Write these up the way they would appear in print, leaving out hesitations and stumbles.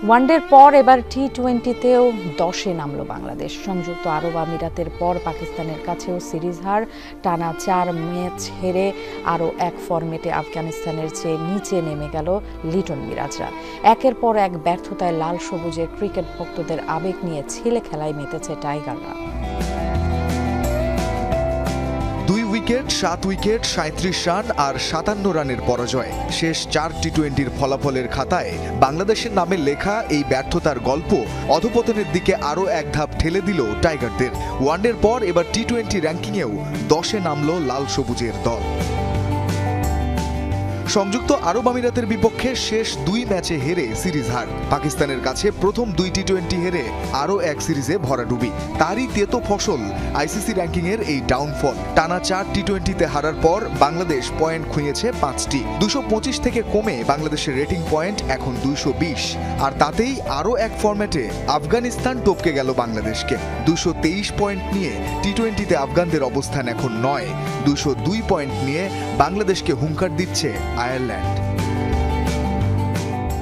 ওয়ানডের পর এবার টি-20তেও 10-এ নামল বাংলাদেশ। সংযুক্ত আরব আমিরাতের পর পাকিস্তানের কাছেও সিরিজ হার, টানা 4 ম্যাচ হেরে আরও এক ফরম্যাটে আফগানিস্তানের চেয়ে নিচে নেমে গেল লিটন মিরাজরা। একের পর এক ব্যর্থতায় লাল সবুজের ক্রিকেট ভক্তদের আবেগ নিয়ে ছেলে খেলায় মেতেছে টাইগাররা। 2 উইকেট, 7 উইকেট, 37 রান আর 57 রানের পরাজয়। শেষ 4 টি-20-র ফলাফলের খাতায় বাংলাদেশের নামে লেখা এই ব্যর্থতার গল্প অধপতনের দিকে আরও এক ধাপ ঠেলে দিল টাইগারদের। ওয়ানডের পর এবার টি-20 র্যাঙ্কিংয়েও 10-এ নামল লাল সবুজের দল। সংযুক্ত আরব আমিরাতের বিপক্ষে শেষ 2 ম্যাচে হেরে সিরিজ হার। পাকিস্তানের কাছে প্রথম 2 টি-20 হেরে আরও এক সিরিজে ভরাডুবি। তারই তেতো ফসল আইসিসি র্যাঙ্কিংয়ের এই ডাউনফল। টানা 4 টি-20তে হারার পর বাংলাদেশ পয়েন্ট খুঁয়েছে 5টি। 225 থেকে কমে বাংলাদেশের রেটিং পয়েন্ট এখন 220। আর তাতেই আরও এক ফরম্যাটে আফগানিস্তান টপকে গেল বাংলাদেশকে। 223 পয়েন্ট নিয়ে টি-20তে আফগানদের অবস্থান এখন 9। 202 পয়েন্ট নিয়ে বাংলাদেশকে হুঙ্কার দিচ্ছে আয়ারল্যান্ড।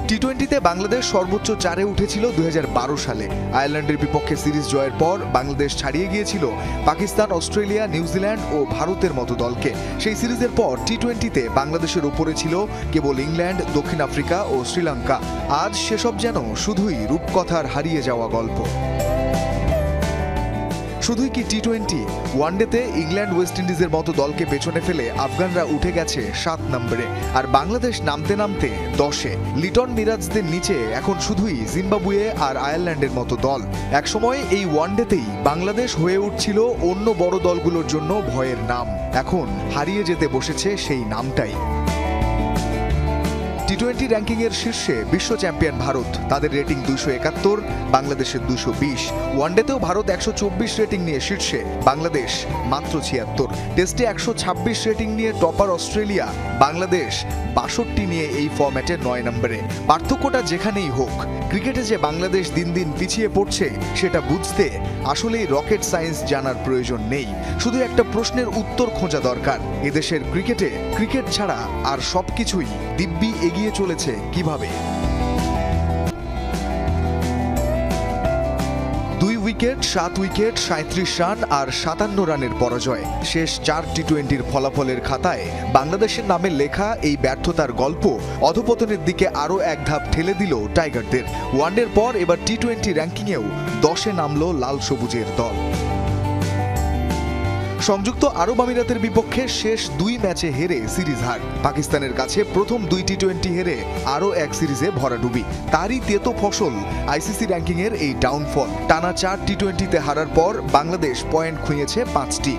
টি-20তে বাংলাদেশ সর্বোচ্চ 4-এ উঠেছিল 2012 সালে। আয়ারল্যান্ডের বিপক্ষে সিরিজ জয়ের পর বাংলাদেশ ছাড়িয়ে গিয়েছিল পাকিস্তান, অস্ট্রেলিয়া, নিউজিল্যান্ড ও ভারতের মতো দলকে। সেই সিরিজের পর টি-20তে বাংলাদেশের ওপরে ছিল কেবল ইংল্যান্ড, দক্ষিণ আফ্রিকা ও শ্রীলঙ্কা। আজ সেসব যেন শুধুই রূপকথার হারিয়ে যাওয়া গল্প। শুধুই কি টি-20, ওয়ানডেতে ইংল্যান্ড, ওয়েস্ট ইন্ডিজের মতো দলকে পেছনে ফেলে আফগানরা উঠে গেছে 7 নম্বরে, আর বাংলাদেশ নামতে নামতে 10-এ। লিটন মিরাজদের নিচে এখন শুধুই জিম্বাবুয়ে আর আয়ারল্যান্ডের মতো দল। একসময় এই ওয়ানডেতেই বাংলাদেশ হয়ে উঠছিল অন্য বড় দলগুলোর জন্য ভয়ের নাম। এখন হারিয়ে যেতে বসেছে সেই নামটাই। টি-20 র্যাঙ্কিংয়ের শীর্ষে বিশ্ব চ্যাম্পিয়ন ভারত, তাদের রেটিং 271, বাংলাদেশের 220। ওয়ানডেতেও ভারত 124 রেটিং নিয়ে শীর্ষে, বাংলাদেশ মাত্র 76। টেস্টে 126 রেটিং নিয়ে টপার অস্ট্রেলিয়া, বাংলাদেশ 62 নিয়ে এই ফরম্যাটে 9 নম্বরে। পার্থক্যটা যেখানেই হোক, ক্রিকেটে যে বাংলাদেশ দিন দিন পিছিয়ে পড়ছে সেটা বুঝতে আসলেই রকেট সায়েন্স জানার প্রয়োজন নেই। শুধু একটা প্রশ্নের উত্তর খোঁজা দরকার, এদেশের ক্রিকেটে ক্রিকেট ছাড়া আর সবকিছুই দিব্যি এগিয়ে চলেছে কিভাবে। 2 উইকেট, 7 উইকেট, 37 রান আর 57 রানের পরাজয়। শেষ 4 টি-20-র ফলাফলের খাতায় বাংলাদেশের নামে লেখা এই ব্যর্থতার গল্প অধপতনের দিকে আরও এক ধাপ ঠেলে দিল টাইগারদের। ওয়ানডের পর এবার টি-20 র্যাঙ্কিংয়েও 10-এ নামল লাল সবুজের দল। সংযুক্ত আরব আমিরাতের বিপক্ষে শেষ 2 ম্যাচে হেরে সিরিজ হার। পাকিস্তানের কাছে প্রথম 2 টি-20 হেরে আরও এক সিরিজে ভরাডুবি। তারই তেতো ফসল আইসিসি র্যাঙ্কিংয়ের এই ডাউনফল। টানা 4 টি-20তে হারার পর বাংলাদেশ পয়েন্ট খুঁয়েছে 5টি।